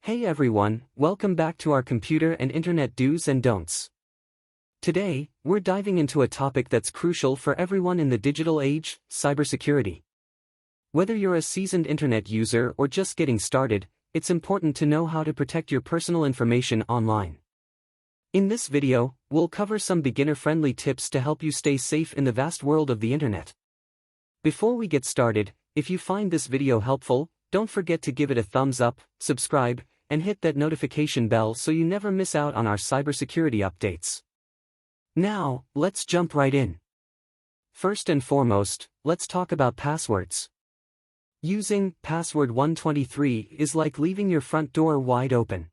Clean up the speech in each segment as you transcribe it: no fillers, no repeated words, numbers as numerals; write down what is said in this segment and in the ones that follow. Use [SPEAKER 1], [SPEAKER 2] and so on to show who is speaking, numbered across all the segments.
[SPEAKER 1] Hey everyone, welcome back to our computer and internet do's and don'ts. Today, we're diving into a topic that's crucial for everyone in the digital age: cybersecurity. Whether you're a seasoned internet user or just getting started, it's important to know how to protect your personal information online. In this video, we'll cover some beginner-friendly tips to help you stay safe in the vast world of the internet. Before we get started, if you find this video helpful, don't forget to give it a thumbs up, subscribe, and hit that notification bell so you never miss out on our cybersecurity updates. Now, let's jump right in. First and foremost, let's talk about passwords. Using password 123 is like leaving your front door wide open.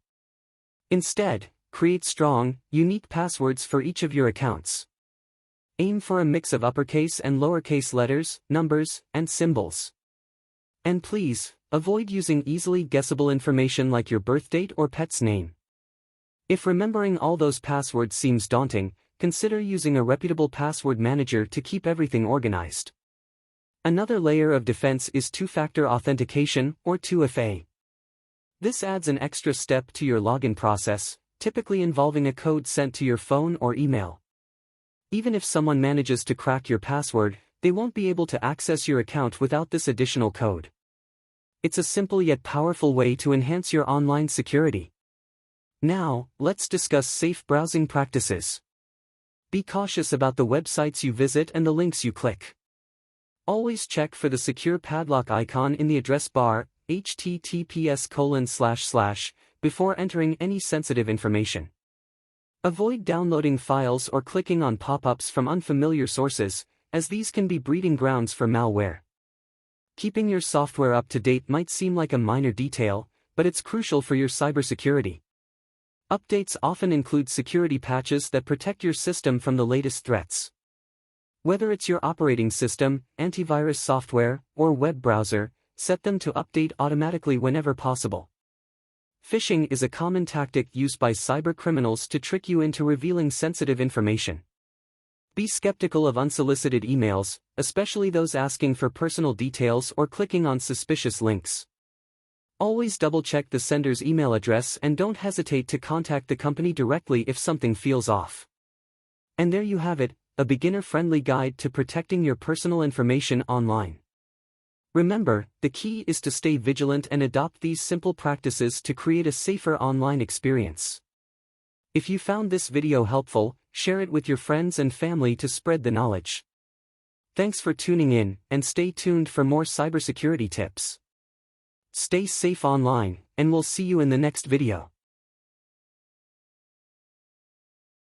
[SPEAKER 1] Instead, create strong, unique passwords for each of your accounts. Aim for a mix of uppercase and lowercase letters, numbers, and symbols. And please, avoid using easily guessable information like your birthdate or pet's name. If remembering all those passwords seems daunting, consider using a reputable password manager to keep everything organized. Another layer of defense is two-factor authentication, or 2FA. This adds an extra step to your login process, typically involving a code sent to your phone or email. Even if someone manages to crack your password, they won't be able to access your account without this additional code. It's a simple yet powerful way to enhance your online security. Now, let's discuss safe browsing practices. Be cautious about the websites you visit and the links you click. Always check for the secure padlock icon in the address bar, https:// before entering any sensitive information. Avoid downloading files or clicking on pop-ups from unfamiliar sources, as these can be breeding grounds for malware. Keeping your software up to date might seem like a minor detail, but it's crucial for your cybersecurity. Updates often include security patches that protect your system from the latest threats. Whether it's your operating system, antivirus software, or web browser, set them to update automatically whenever possible. Phishing is a common tactic used by cybercriminals to trick you into revealing sensitive information. Be skeptical of unsolicited emails, especially those asking for personal details or clicking on suspicious links. Always double-check the sender's email address and don't hesitate to contact the company directly if something feels off. And there you have it, a beginner-friendly guide to protecting your personal information online. Remember, the key is to stay vigilant and adopt these simple practices to create a safer online experience. If you found this video helpful, share it with your friends and family to spread the knowledge. Thanks for tuning in, and stay tuned for more cybersecurity tips. Stay safe online, and we'll see you in the next video.